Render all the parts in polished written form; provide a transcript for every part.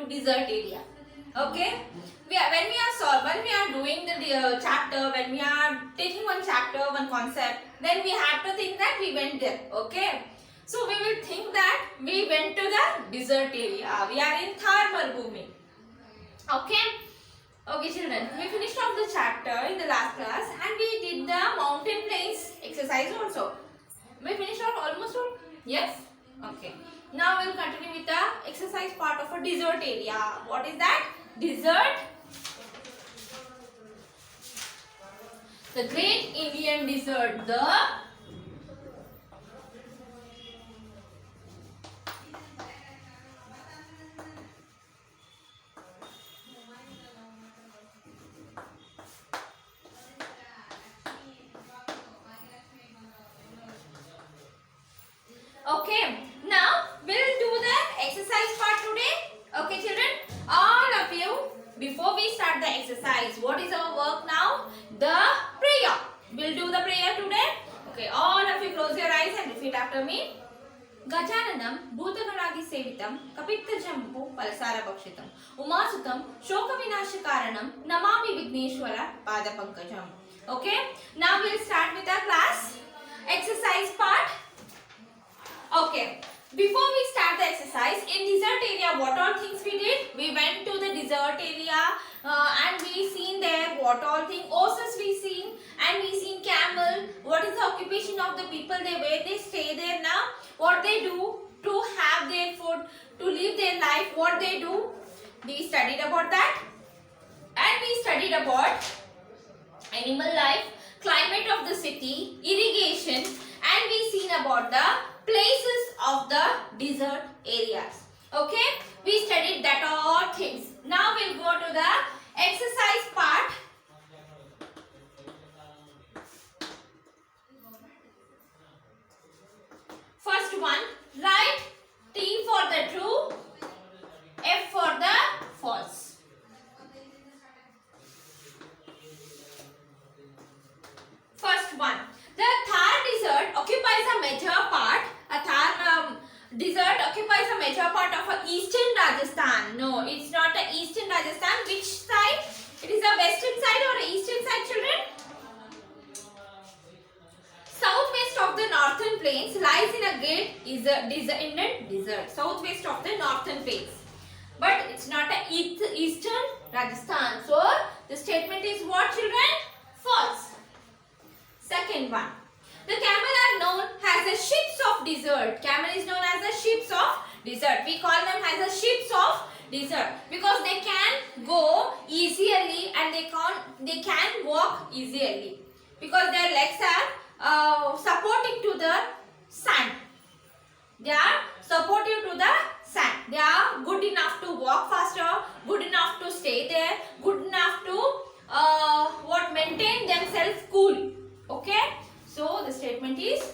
to desert area. Okay, when we are doing the chapter, when we are taking one chapter, one concept, then we have to think that we went there. Okay, so we will think that we went to the desert area. We are in Thar Marubhumi. Okay. Okay children, we finished off the chapter in the last class and we did the mountain plains exercise also. We finished off almost all? Yes? Okay. Now we will continue with the exercise part of a desert area. What is that? Desert. The Great Indian Desert. The Okay, now we'll do the exercise part today. Okay children, all of you, before we start the exercise, what is our work now? The prayer. We'll do the prayer today. Okay, all of you close your eyes and repeat after me. Gajananam Bhutaganadi Sevitam Kapittajambu Palasara Bhakshitam Umasutam Shoka Vinashakaranam Namami Vigneshwara Pada Pankajam. Okay, now we'll start with our class exercise part. Okay, before we start the exercise, in desert area, what all things we did? We went to the desert area and we seen there what all things. Oasis we seen and we seen camel. What is the occupation of the people there? Where they stay there now? What they do to have their food, to live their life? What they do? We studied about that. And we studied about animal life, climate of the city, irrigation, and we seen about the places of the desert areas. Okay, we studied that all things. Now we'll go to the exercise part. First one, write T for the true, F for the false. First one, the Thar desert occupies a major part. A Thar desert occupies a major part of eastern Rajasthan. No, it's not a eastern Rajasthan. Which side? It is a western side or a eastern side, children? Southwest of the northern plains lies in a great Indian desert. Southwest of the northern plains. But it's not a eastern Rajasthan. So, the statement is what, children? False. Second one. The camel are known as the ships of desert. Camel is known as the ships of desert. We call them as the ships of desert because they can go easily and they can walk easily because their legs are supporting to the sand. They are supportive to the sand. They are good enough to walk faster, good enough to stay there, good enough to maintain themselves cool. Okay. So the statement is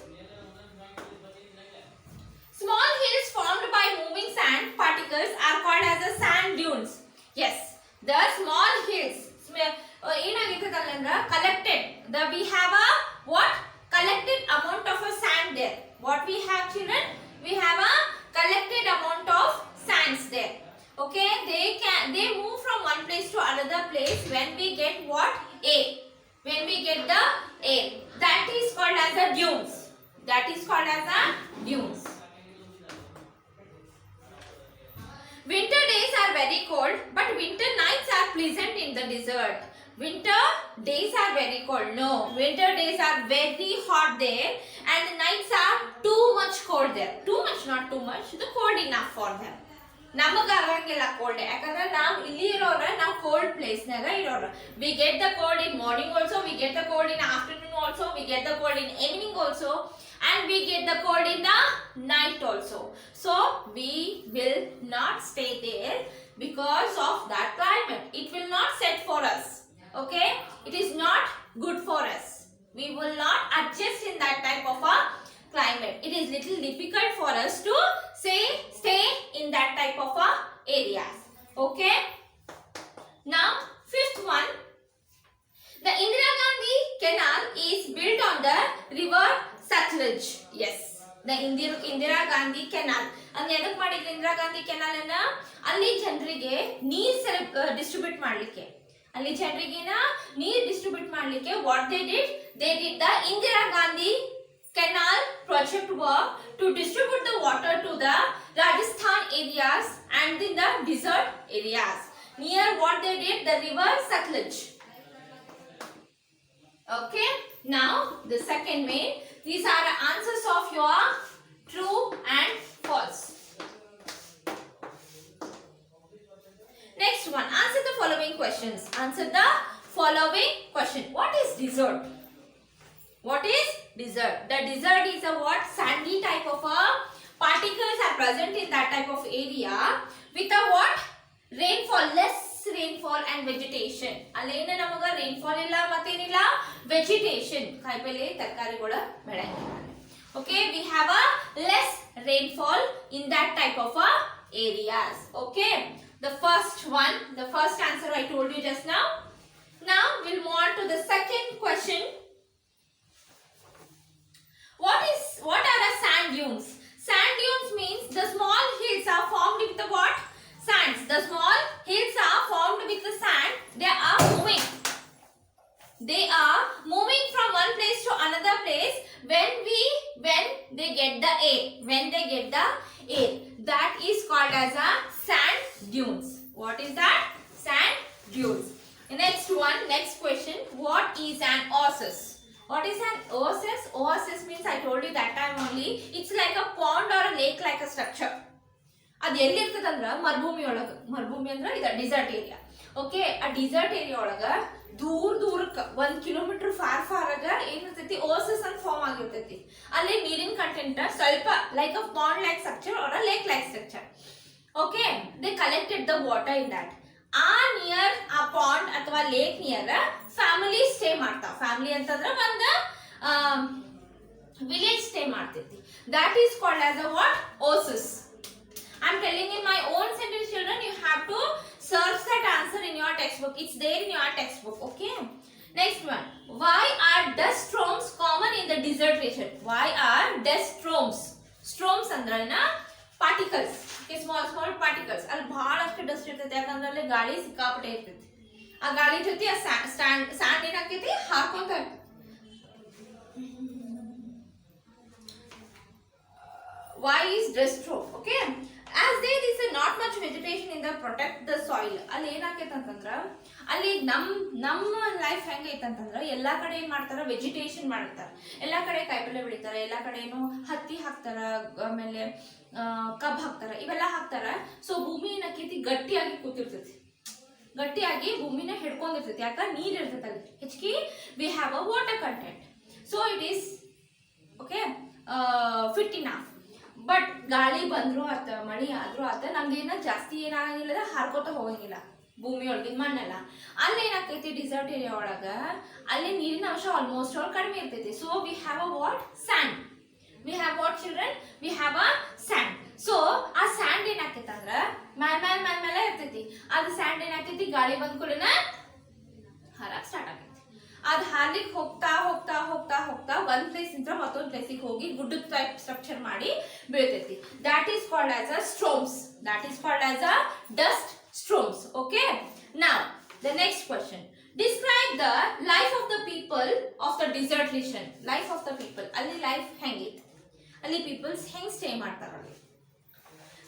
small hills formed by moving sand particles are called as the sand dunes. Yes, the small hills collected. We have a what? Collected amount of a sand there. What we have, children? We have a collected amount of sands there. Okay, they move from one place to another place when we get what? A. When we get the A, that is called as the dunes. That is called as the dunes. Winter days are very cold, but winter nights are pleasant in the desert. Winter days are very cold. No, winter days are very hot there, and the nights are too much cold there. Too much, not too much. The cold enough for them. ನಮಗಾಗಂಗಿಲ್ಲ cold ಯಾಕಂದ್ರೆ ನಾವು ಇಲ್ಲಿ ಇರೋರ ನಾವು cold place ನಾಗ ಇರೋರ we get the cold in morning also we get the cold in afternoon also we get the cold in evening also and we get the cold in the night also. So we will not stay there because of that climate. It will not set for us. Okay, it is not good for us. We will not adjust in that type of a climate. It is little difficult for us to stay in that type of areas. Okay. Now fifth one, the Indira Gandhi Canal is built on the river Satluj. Yes, the Indira Gandhi Canal. ಅಂದ್ರೆ ಎದಕ್ ಮಾಡಿದ್ರು Indira Gandhi canal ಅನ್ನ? ಅಲ್ಲಿ ಜನರಿಗೆ ನೀರ್ distribute ಮಾಡ್ಲಿಕ್ಕೆ, ಅಲ್ಲಿ ಜನರಿಗೆ ನೀರ್ ಡಿಸ್ಟ್ರಿಬ್ಯೂಟ್ ಮಾಡ್ಲಿಕ್ಕೆ what they did the Indira Gandhi canal project work to distribute the water to the Rajasthan areas and in the desert areas near what they did the river Satluj. Okay, now the second main, these are the answers of your true and false. Next one, answer the following questions. Answer the following question. What is desert? What is desert? The desert is a what? Sandy type of a particles are present in that type of area with a what? Rainfall, less rainfall and vegetation. Alena namaga rainfall illa mattenilla vegetation. Kaipale tarkarigola bedangiಲ್ಲ. Okay, we have a less rainfall in that type of a areas. Okay, the first one, the first answer I told you just now. Now we'll move on to the second question. What are the sand dunes? Sand dunes means the small hills are formed with the what? Sands. The small hills are formed with the sand. They are moving. They are moving from one place to another place when they get the air. When they get the air. That is called as a sand dunes. What is that? Sand dunes. Next one, next question. What is an oasis? What is an oasis? Oasis means I told you that time only. It's like a pond or a lake like a structure. ಅದು ಎಲ್ಲಿರ್ತದಂದ್ರ ಮರುಭೂಮಿ ಒಳಗ. ಮರುಭೂಮಿ ಅಂದ್ರೆ ಇದು desert area. Okay, ಆ desert area ಒಳಗ ದೂರಕ್ಕ 1 kilometre for ಆಗ ಏನಿರ್ತೈತಿ, ಓಸಸ್ ಅಂತ ಫಾರ್ಮ್ ಆಗಿರ್ತೈತಿ. ಅಲ್ಲಿ ನೀರಿನ ಕಂಟೆಂಟ್ ಸ್ವಲ್ಪ like a pond like structure or a lake like structure. Okay, they collected the water in that. ಆ ನಿಯರ್ ಆ ಪಾಂಡ್ ಅಥವಾ ಲೇಕ್ ನಿಯರ್ ಫ್ಯಾಮಿಲಿ ಸ್ಟೇ ಮಾಡ್ತಾವ. ಫ್ಯಾಮಿಲಿ ಅಂತಂದ್ರೆ ಒಂದು ವಿಲೇಜ್ ಸ್ಟೇ ಮಾಡ್ತೈತಿ. That is called as a what? Oasis. I am telling in my own sentence children, you have to search that answer in your textbook. It's there in your textbook. Okay, next one. Why are dust storms common in the desert region? Why are dust storms? Storms ಅಂದ್ರನ particles. Okay, small particles. ಅಲ್ಲಿ ಬಹಳಷ್ಟು dust ಇರ್ತೈತಿ. ಯಾಕಂದ್ರೆ ಅಲ್ಲಿ ಗಾಳಿ ಸಿಕ್ಕಾಪಟ್ಟೆ ಇರ್ತೈತಿ. ಆ ಗಾಳಿ ಜೊತೆ ಆ ಸ್ಯಾಂಡ್ ಏನಾಗ್ತೈತಿ, ಹಾರ್ಕೊಂತ ಇರ್ತೈತಿ. Why is dust storm? Okay, as there is not much vegetation in the protect the soil. ಅಲ್ಲಿ ಏನಾಕೈತೆ ಅಂತಂದ್ರ, ಅಲ್ಲಿ ನಮ್ಮ ಲೈಫ್ ಹೆಂಗೈತೆ ಅಂತಂದ್ರ, ಎಲ್ಲಾ ಕಡೆ ಏನ್ ಮಾಡ್ತಾರ, ವೆಜಿಟೇಷನ್ ಮಾಡ್ತಾರ. ಎಲ್ಲಾ ಕಡೆ ಕಾಯಿಪಲ್ಲೆ ಬೆಳಿತಾರ, ಎಲ್ಲಾ ಕಡೆನು ಹತ್ತಿ ಹಾಕ್ತಾರ, ಆಮೇಲೆ ಕಬ್ಬ್ ಹಾಕ್ತಾರ, ಇವೆಲ್ಲ ಹಾಕ್ತಾರ. ಸೊ ಭೂಮಿ ಏನಾಕೈತಿ, ಗಟ್ಟಿಯಾಗಿ ಕೂತಿರ್ತೈತಿ. ಗಟ್ಟಿಯಾಗಿ ಭೂಮಿನ ಹಿಡ್ಕೊಂಡಿರ್ತೈತಿ. ಯಾಕ? ನೀರ್ ಇರ್ತೈತಿ ಅಲ್ಲಿ ಹೆಚ್ಚಿಗೆ. V have a water content. So it is okay fit enough. But ಗಾಳಿ ಬಂದ್ರು ಆತ, ಮಳಿ ಆದ್ರೂ ಆತ, ನಮ್ದೇನ ಜಾಸ್ತಿ ಏನಾಗಿಲ್ಲ, ಹಾರ್ಕೋತ ಹೋಗಂಗಿಲ್ಲ ಭೂಮಿ ಒಳಗಿನ ಮಣ್ಣೆಲ್ಲ. ಅಲ್ಲಿ ಏನಾಕೈತಿ, ಡಿಸರ್ಟ್ ಏರಿಯಾ ಒಳಗ ಅಲ್ಲಿ ನೀರಿನ ಅಂಶ ಆಲ್ಮೋಸ್ಟ್ ಆಲ್ ಕಡಿಮೆ ಇರ್ತೈತಿ. So we have a what? Sand. We have what children? We have a sand. So ಆ ಸ್ಯಾಂಡ್ ಏನಾಕೈತಿ ಅಂದ್ರ ಮೇಲೆ ಇರ್ತೈತಿ. ಅದು ಸ್ಯಾಂಡ್ ಏನಾಗ್ತೈತಿ, ಗಾಳಿ ಬಂದ ಕೂಡನ ಹಾರಕ್ ಸ್ಟಾರ್ಟ್ ಆಗೈತಿ. ಅದು ಹಾರ್ಲಿಕ್ಕೆ ಹೋಗ್ತಾ ಹೋಗ್ತಾ ಹೋಗ್ತಾ ಹೋಗ್ತಾ ಒಂದ್ ಪ್ಲೇಸ್ ಇಂದ ಮತ್ತೊಂದ್ ಪ್ಲೇಸಿಗೆ ಹೋಗಿ ಗುಡ್ಡದ ಟೈಪ್ ಸ್ಟ್ರಕ್ಚರ್ ಮಾಡಿ ಬೀಳ್ತೈತಿ. That is called as a storms. That is called as a dust storms. Okay, now the next question. Describe the life of the people of the desert region. Life of the people. Ali life hengit. Ali peoples heng stay ಮಾಡ್ತಾರ ಅಲ್ಲಿ.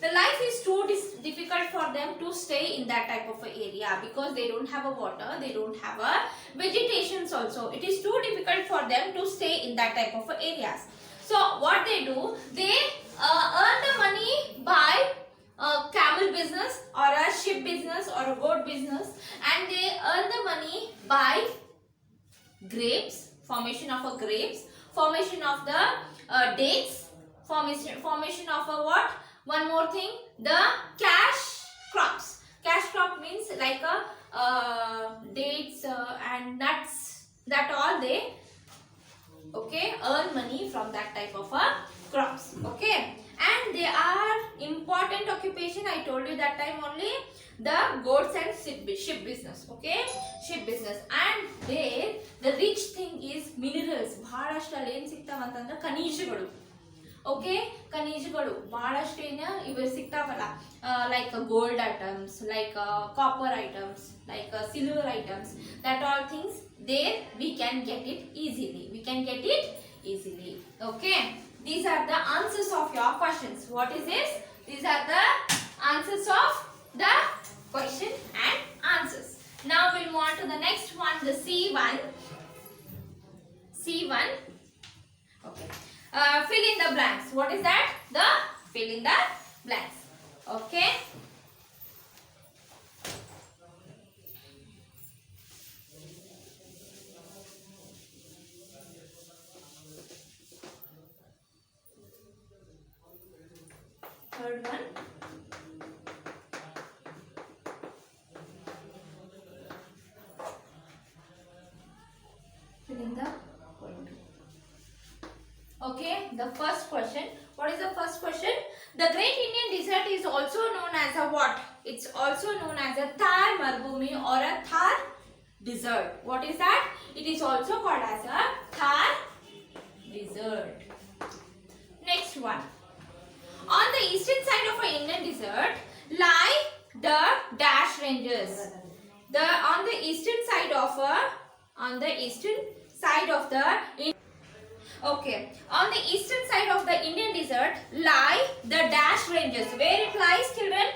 The life is too difficult for them to stay in that type of area because they don't have a water, they don't have a vegetations also. It is too difficult for them to stay in that type of areas. So what they do, they earn the money by camel business or a ship business or a boat business, and they earn the money by grapes, formation of a grapes, formation of the dates, formation of a what? One more thing, the cash crops. Cash crop means like a dates and nuts. That all they okay earn money from that type of crops. Okay, and they are important occupation. I told you that time only, the goats and ship business. Okay, ship business. And there the rich thing is minerals. ಬಹಳಷ್ಟು ಅಲ್ಲಿ ಏನು ಸಿಗ್ತಾವ ಅಂತಂದ್ರೆ ಖನಿಜಗಳು. Okay ಖನಿಜಗಳು ಬಹಳಷ್ಟು ಏನು ಇವೆ ಸಿಗ್ತಾವಲ್ಲ like gold items like copper items like silver items that all things there we can get it easily okay these are the answers of your questions. What is this? These are the answers of the question and answers. Now we'll move on to the next one, the C1. Okay, fill in the blanks. What is that? The fill in the blanks. Okay, third one. Fill in the following. Okay, the first question. What is the first question? The Great Indian Desert is also known as a what? It's also known as a Thar Marubhumi or a Thar Desert. What is that? It is also called as a Thar Desert. Next one. On the eastern side of an Indian desert lie the dash ranges. On the eastern side of the okay, on the eastern side of the Indian desert lie the dash ranges. Where it lies, children?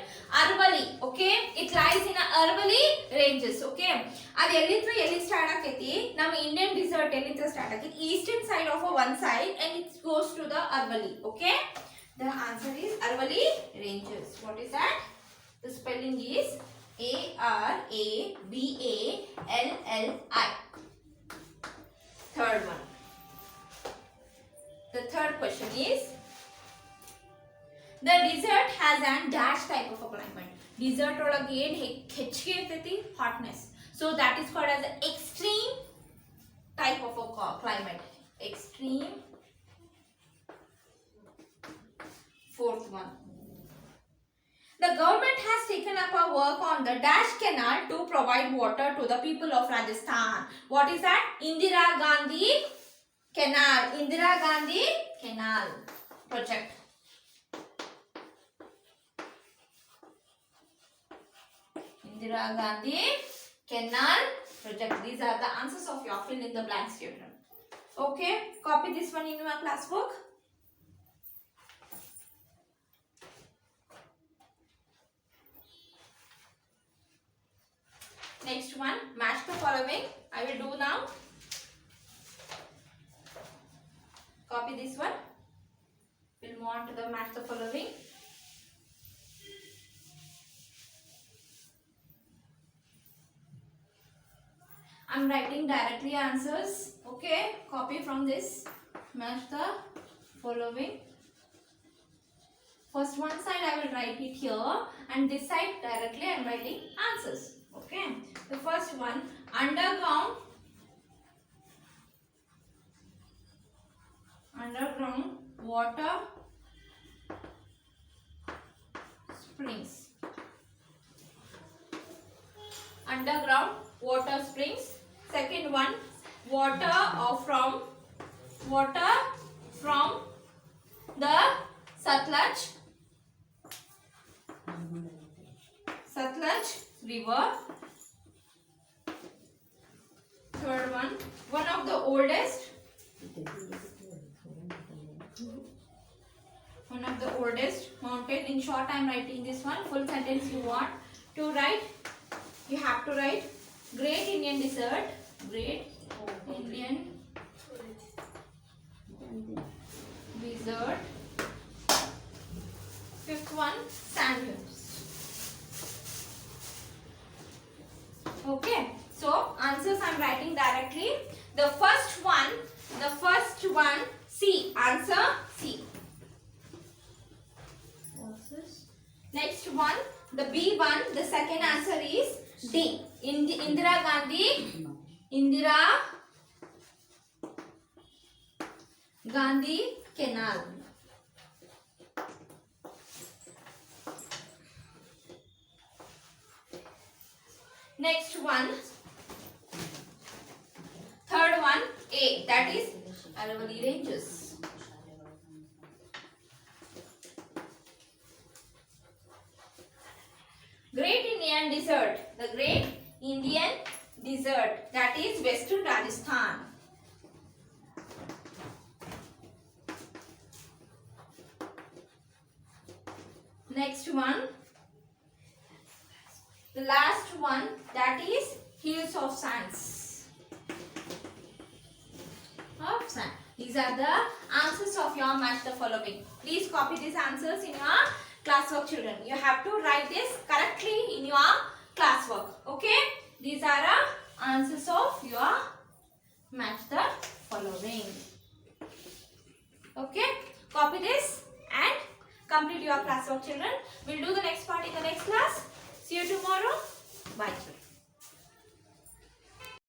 Arvali. Okay, it lies in a Arvali ranges. Okay, adu elli start aketi nam Indian desert elli start aketi eastern side of one side and it goes to the Arvali. Okay, the answer is Arvali ranges. What is that? The spelling is Aravalli. Third one. The third question is, the desert has an dash type of a climate. Desert ಒಳಗೆ ಏನು ಹೆಚ್ಚಿಗೆ ಇರ್ತೈತಿ hotness. So that is called as the extreme type of a climate. Extreme. Fourth one. The government has taken up a work on the Dash Canal to provide water to the people of Rajasthan. What is that? Indira Gandhi Canal. Indira Gandhi Canal project. Indira Gandhi Canal project. These are the answers of your fill in the blanks, children. Okay, copy this one in your class book. Next one, match the following. I will do now. Copy this one. We'll move on to the match the following. I'm writing directly answers. Okay, copy from this. Match the following. First one side I will write it here, and this side directly I am writing answers. Okay, the first one, underground water springs. Underground water springs. Second one, water from the Satluj river. Third one of the oldest mountain. In short, I am writing this one. Full sentence you want to write, you have to write Great Indian Desert. Great Indian Desert. Fifth one, sand dunes. Okay, so answers I am writing directly. The first one, C. Answer C. Next one, the B one, the second answer is D. Indira Gandhi Canal. Next one, third one, A, that is Aravalli ranges. Indian desert. The great Indian desert, that is Western Rajasthan. Next one, the last one, that is hills of sands. Of sand. These are the answers of your match the following. Please copy these answers in your classwork, children. You have to write this correctly in your classwork. Okay? These are answers of your match the following. Okay? Copy this and complete your classwork, children. We'll do the next part in the next class. See you tomorrow.